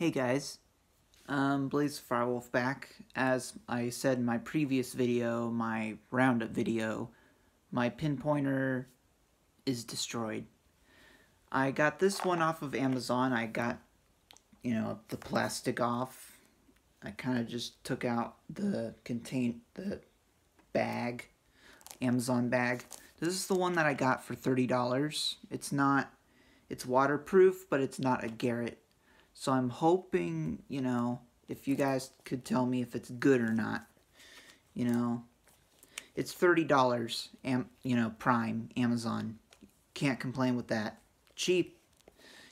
Hey guys, Blaze Firewolf back. As I said in my previous video, my roundup video, my pinpointer is destroyed. I got this one off of Amazon. I got, the plastic off. I kind of just took out the bag, Amazon bag. This is the one that I got for $30. It's waterproof, but it's not a Garrett. So I'm hoping, if you guys could tell me if it's good or not. It's $30, Prime, Amazon. Can't complain with that. Cheap.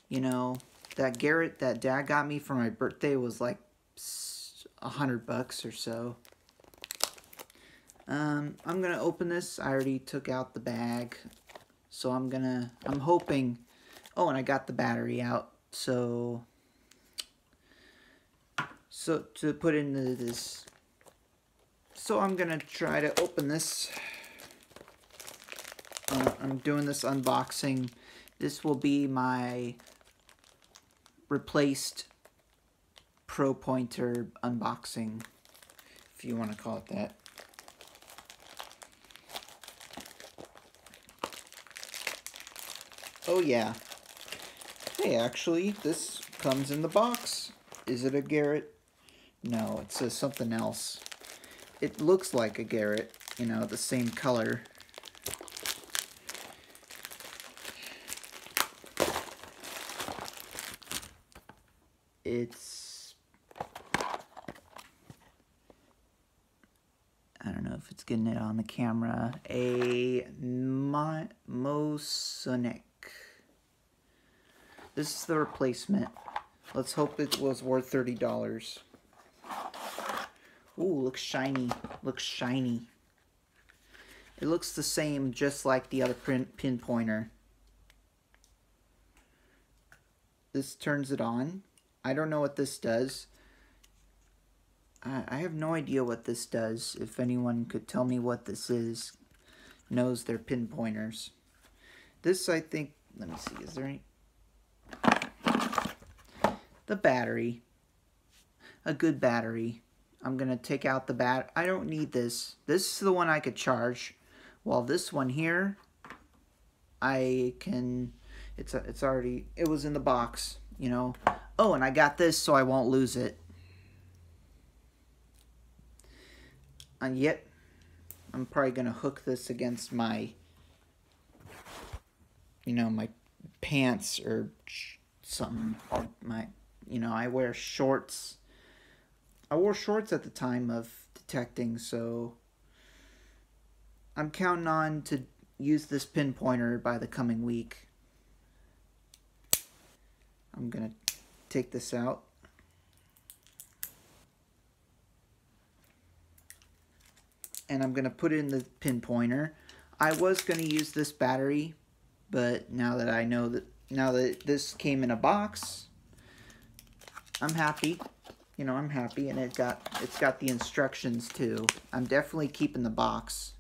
That Garrett that Dad got me for my birthday was like $100 or so. I'm gonna open this. I already took out the bag. So I'm hoping, oh, and I got the battery out. So to put into this, so I'm gonna try to open this. I'm doing this unboxing. This will be my replaced Pro Pointer unboxing, if you want to call it that. Oh yeah. Hey, actually, this comes in the box. Is it a Garrett? No, it says something else. It looks like a Garrett, the same color. It's, I don't know if it's getting it on the camera, a Sunece. This is the replacement. Let's hope it was worth $30. Ooh, looks shiny. Looks shiny. It looks the same, just like the other pinpointer. This turns it on. I don't know what this does. I have no idea what this does. If anyone could tell me what this is, knows their pinpointers. This, I think, let me see, is there any? The battery. A good battery. I'm going to take out the I don't need this. This is the one I could charge. While this one here, I can, it was in the box, Oh, and I got this so I won't lose it. And yet, I'm probably going to hook this against my, my pants or something. Or my, I wear shorts. I wore shorts at the time of detecting, so I'm counting on to use this pinpointer by the coming week. I'm going to take this out. And I'm going to put it in the pinpointer. I was going to use this battery, but now that I know that, now that this came in a box, I'm happy. I'm happy, and it's got the instructions too. I'm definitely keeping the box.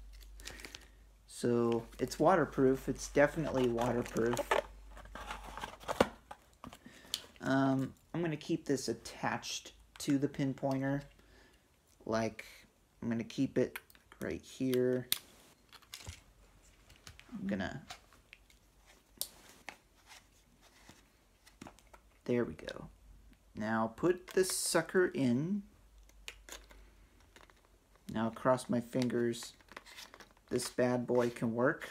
So it's waterproof. It's definitely waterproof. I'm gonna keep this attached to the pinpointer. Like, I'm gonna keep it right here. There we go. Now put this sucker in. Now cross my fingers this bad boy can work.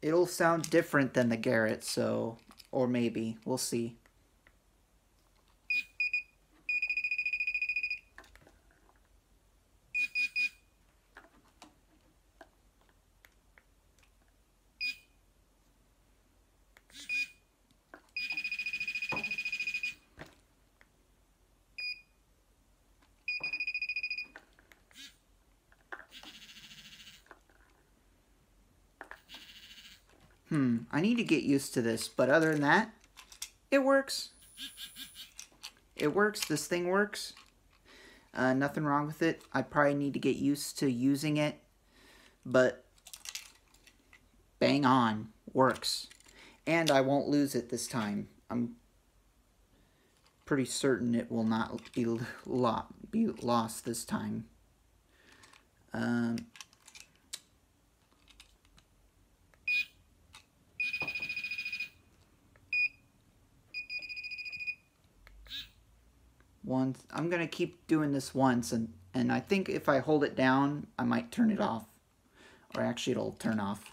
It'll sound different than the Garrett, so, or maybe, we'll see. I need to get used to this, but other than that, it works. It works. This thing works. Nothing wrong with it. I probably need to get used to using it, but bang on. Works. And I won't lose it this time. pretty certain it will not be lost this time. I'm gonna keep doing this once, and I think if I hold it down, I might turn it off, or actually it'll turn off.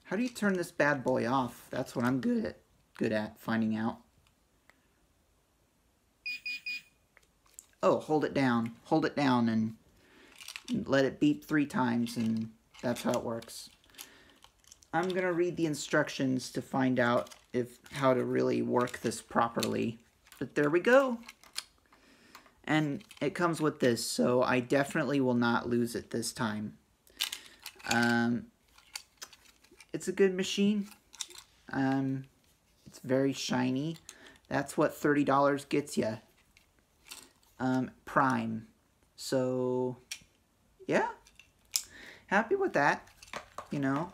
How do you turn this bad boy off? That's what I'm good at finding out. Oh, hold it down and let it beep 3 times, and that's how it works. I'm gonna read the instructions to find out how to really work this properly. But there we go. And it comes with this, so I definitely will not lose it this time. It's a good machine. It's very shiny. That's what $30 gets you. Prime. So, yeah. Happy with that. You know,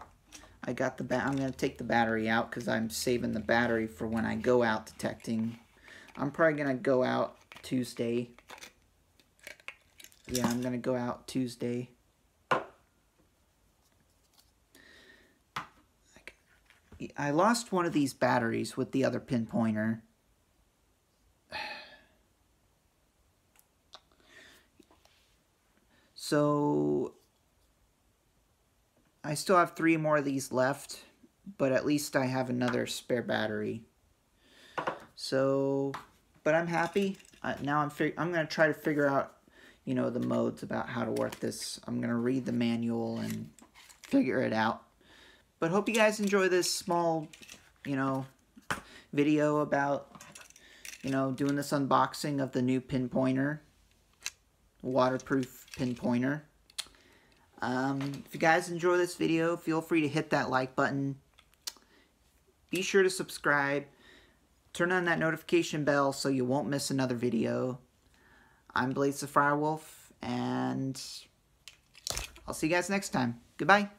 I got I'm going to take the battery out because I'm saving the battery for when I go out detecting. I'm probably going to go out Tuesday. Yeah, I'm going to go out Tuesday. I lost one of these batteries with the other pinpointer. So I still have 3 more of these left, but at least I have another spare battery. So, but I'm happy. Now I'm going to try to figure out, you know, the modes about how to work this. I'm going to read the manual and figure it out. But hope you guys enjoy this small, you know, video about, you know, doing this unboxing of the new pinpointer, waterproof pinpointer. If you guys enjoy this video, feel free to hit that like button. Be sure to subscribe. Turn on that notification bell so you won't miss another video. I'm Blaze the Firewolf, and I'll see you guys next time. Goodbye.